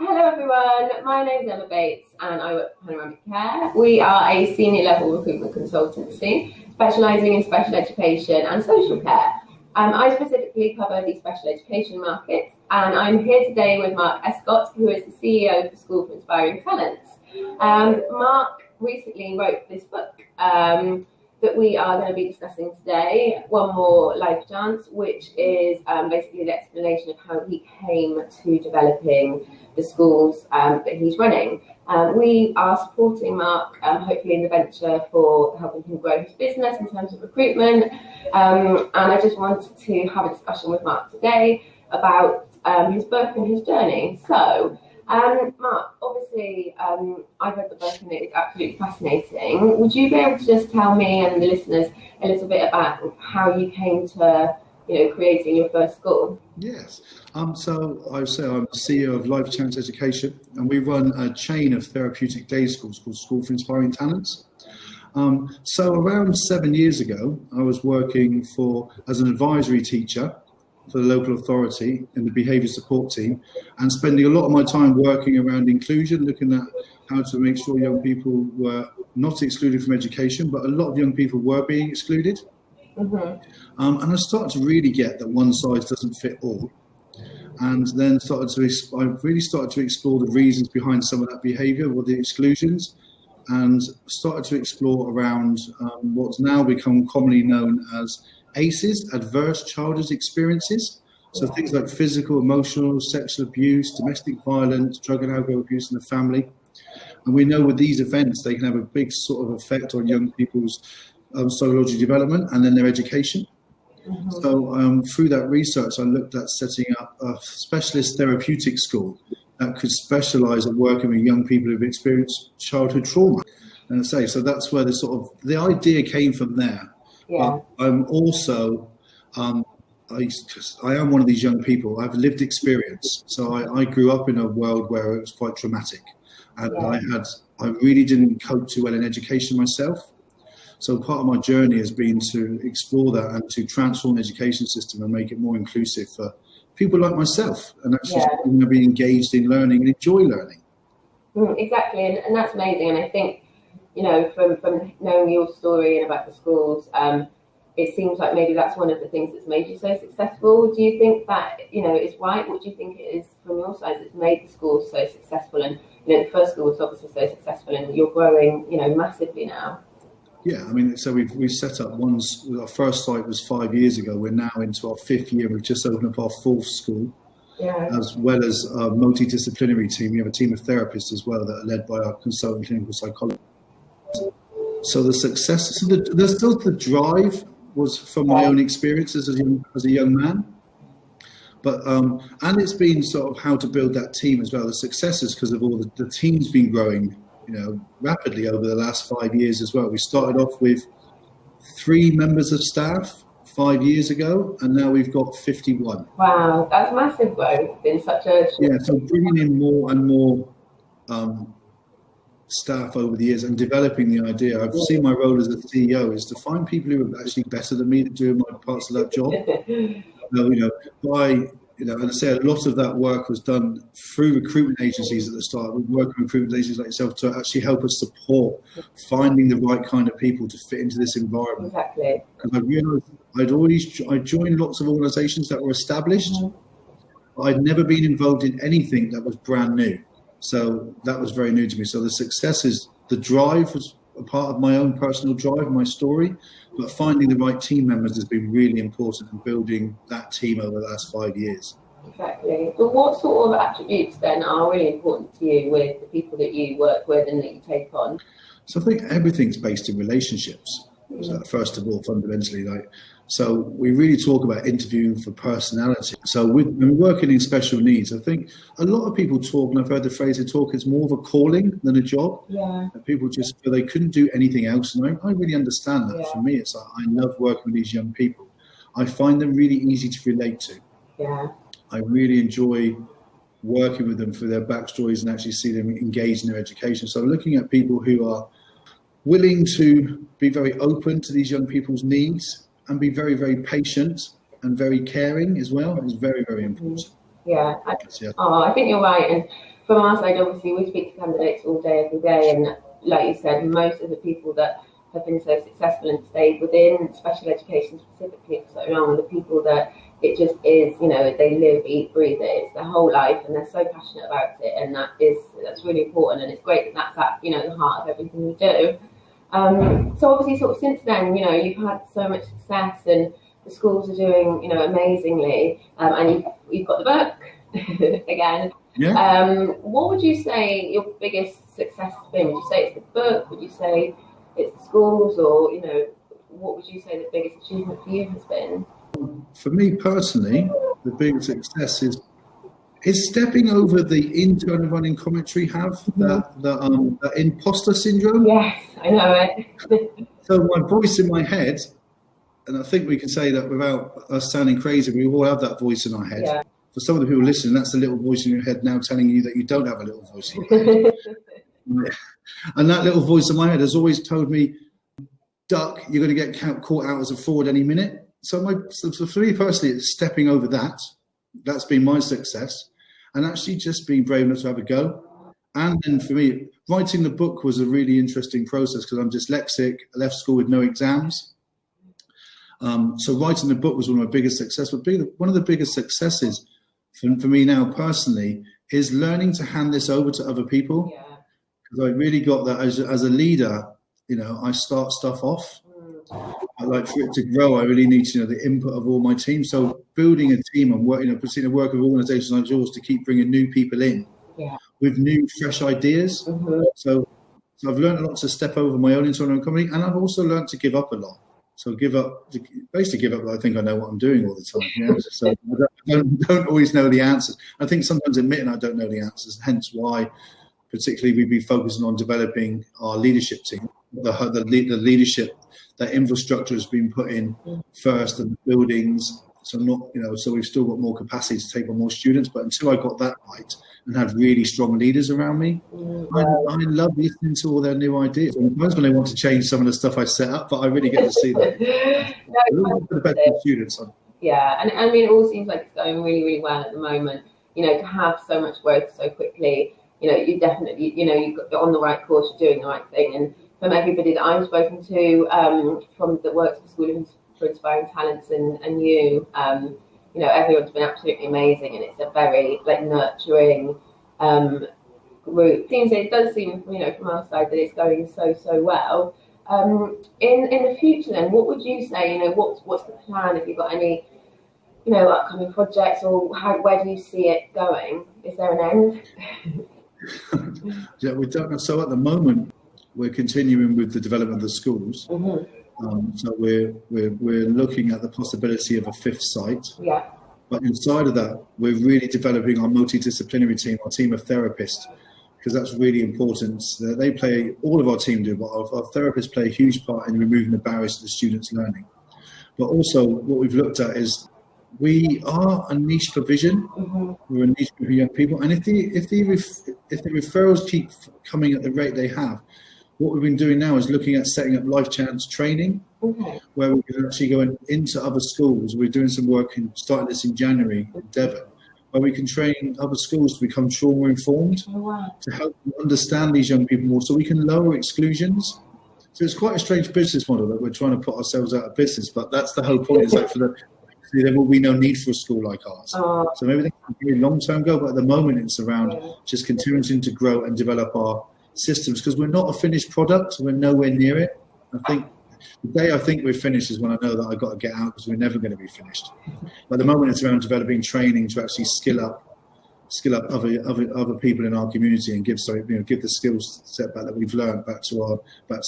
Hello everyone, my name is Emma Bates and I work for Panoramic Care. We are a senior level recruitment consultancy specialising in special education and social care. I specifically cover the special education market and I'm here today with Mark Escott, who is the CEO for School for Inspiring Talents. Mark recently wrote this book that we are going to be discussing today, One More Life Chance, which is basically the explanation of how he came to developing the schools that he's running. We are supporting Mark, hopefully in the venture for helping him grow his business in terms of recruitment. And I just wanted to have a discussion with Mark today about his book and his journey. So, Mark, obviously, I've read the book and it is absolutely fascinating. Would you be able to just tell me and the listeners a little bit about how you came to, creating your first school? Yes. So I would say I'm the CEO of Life Chance Education, and we run a chain of therapeutic day schools called School for Inspiring Talents. So around 7 years ago, I was working as an advisory teacher for the local authority in the behaviour support team, and spending a lot of my time working around inclusion, looking at how to make sure young people were not excluded from education, but a lot of young people were being excluded. Mm-hmm. And I started to really get that one size doesn't fit all. And then I really started to explore the reasons behind some of that behaviour, or the exclusions, and started to explore around what's now become commonly known as ACEs, adverse childhood experiences. So things like physical, emotional, sexual abuse, domestic violence, drug and alcohol abuse in the family. And we know with these events, they can have a big sort of effect on young people's psychological development and then their education. Mm-hmm. So through that research, I looked at setting up a specialist therapeutic school that could specialise at working with young people who've experienced childhood trauma. And I say, so that's where the idea came from there. Yeah. I'm also, I am one of these young people. I've lived experience. So I grew up in a world where it was quite traumatic, and I really didn't cope too well in education myself. So part of my journey has been to explore that and to transform the education system and make it more inclusive for people like myself, and actually be engaged in learning and enjoy learning. Exactly, and that's amazing. And I think, from knowing your story and about the schools, it seems like maybe that's one of the things that's made you so successful. Do you think that, is right? What do you think it is from your side that's made the schools so successful? And, the first school was obviously so successful and you're growing, massively now. Yeah, I mean, so we've set up our first site was 5 years ago. We're now into our 5th year. We've just opened up our 4th school, as well as a multidisciplinary team. We have a team of therapists as well that are led by our consultant clinical psychologist. So the success, the drive was from my own experiences as a young man. But and it's been sort of how to build that team as well. The successes because of all the team's been growing, rapidly over the last 5 years as well. We started off with 3 members of staff 5 years ago, and now we've got 51. Wow, that's massive growth in such a short... So bringing in more and more staff over the years and developing the idea. I've seen my role as a CEO is to find people who are actually better than me at doing my parts of that job. And I say a lot of that work was done through recruitment agencies at the start. We work with recruitment agencies like yourself to actually help us support finding the right kind of people to fit into this environment. Exactly. Because I realised I joined lots of organisations that were established, but I'd never been involved in anything that was brand new. So that was very new to me. So the success is the drive was a part of my own personal drive, my story, but finding the right team members has been really important in building that team over the last 5 years. Exactly. But what sort of attributes then are really important to you with the people that you work with and that you take on? So I think everything's based in relationships. So first of all, fundamentally, so we really talk about interviewing for personality. So when we're working in special needs, I think a lot of people talk, and I've heard the phrase they talk, it's more of a calling than a job. Yeah. And people just feel they couldn't do anything else. And I really understand that. Yeah. For me, it's like, I love working with these young people. I find them really easy to relate to. Yeah. I really enjoy working with them for their backstories and actually see them engaged in their education. So looking at people who are willing to be very open to these young people's needs and be very, very patient and very caring as well is very, very important. Yeah. I think you're right. And from our side, obviously, we speak to candidates all day, every day, and like you said, most of the people that have been so successful and stayed within special education specifically for so long are the people that it just is, they live, eat, breathe it. It's their whole life, and they're so passionate about it, and that's really important. And it's great that that's at the heart of everything we do. So obviously, sort of since then, you've had so much success, and the schools are doing, amazingly, and you've got the book again. Yeah. What would you say your biggest success has been? Would you say it's the book? Would you say it's the schools? Or, what would you say the biggest achievement for you has been? For me personally, the biggest success is stepping over the internal running commentary the imposter syndrome. Yes, I know it. So my voice in my head, and I think we can say that without us sounding crazy, we all have that voice in our head. Yeah. For some of the people listening, that's a little voice in your head now telling you that you don't have a little voice in your head. And that little voice in my head has always told me, duck, you're going to get caught out as a fraud any minute. So for me personally, it's stepping over that. That's been my success. And actually just being brave enough to have a go. And then for me, writing the book was a really interesting process because I'm dyslexic. I left school with no exams. So writing the book was one of my biggest successes. But one of the biggest successes for me now personally is learning to hand this over to other people. Because I really got that as a leader, I start stuff off. I like for it to grow, I really need the input of all my team. So building a team and proceeding to work with organisations like yours to keep bringing new people in with new, fresh ideas. Mm-hmm. So I've learned a lot to step over my own internal company, and I've also learned to give up a lot. So basically give up. I think I know what I'm doing all the time. So I don't always know the answers. I think sometimes admitting I don't know the answers, hence why particularly we'd be focusing on developing our leadership team, the leadership. That infrastructure has been put in first, and the buildings. So so we've still got more capacity to take on more students. But until I got that right and had really strong leaders around me, I love listening to all their new ideas. Sometimes when they want to change some of the stuff I set up, but I really get to see that. For the best of students. Yeah, and I mean, it all seems like it's going really, really well at the moment. To have so much growth so quickly, you definitely, you're on the right course, you're doing the right thing, and from everybody that I've spoken to, from that works for School for Inspiring Talents and you, everyone's been absolutely amazing, and it's a very nurturing group. It does seem, from our side that it's going so well. In the future, then, what would you say? What's the plan? Have you got any, upcoming projects, or where do you see it going? Is there an end? Yeah, we don't know. So at the moment, we're continuing with the development of the schools. Mm-hmm. So we're looking at the possibility of a fifth site. Yeah. But inside of that, we're really developing our multidisciplinary team, our team of therapists, because that's really important. All of our team do, but our therapists play a huge part in removing the barriers to the students' learning. But also what we've looked at is we are a niche provision. Mm-hmm. We're a niche for young people. And if the referrals keep coming at the rate they have, what we've been doing now is looking at setting up life chance training, where we can actually go into other schools. We're doing some work starting this in January in Devon, where we can train other schools to become trauma informed, to help them understand these young people more, so we can lower exclusions. So it's quite a strange business model that we're trying to put ourselves out of business, but that's the whole point. Is like there will be no need for a school like ours. So maybe that's a very long-term goal, but at the moment it's around just continuing to grow and develop our systems, because we're not a finished product. We're nowhere near it. I think the day I think we're finished is when I know that I've got to get out, because we're never going to be finished. But at the moment it's around developing training to actually skill up other people in our community and give the skills set back that we've learned back to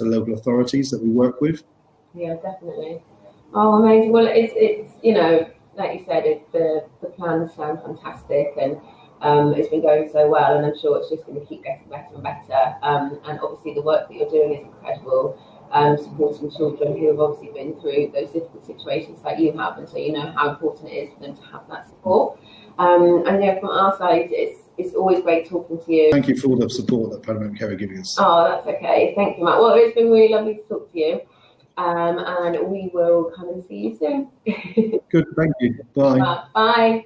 local authorities that we work with. Yeah, definitely. Oh, amazing. Well, it's like you said, the plans sound fantastic, and it's been going so well, and I'm sure it's just going to keep getting better and better. And obviously the work that you're doing is incredible, supporting children who have obviously been through those difficult situations like you have, and so you know how important it is for them to have that support. And yeah, from our side, it's always great talking to you. Thank you for all the support that Parliament Care are giving us. Oh, that's okay. Thank you, Matt. Well, it's been really lovely to talk to you. And we will come and see you soon. Good, thank you. Bye. Bye.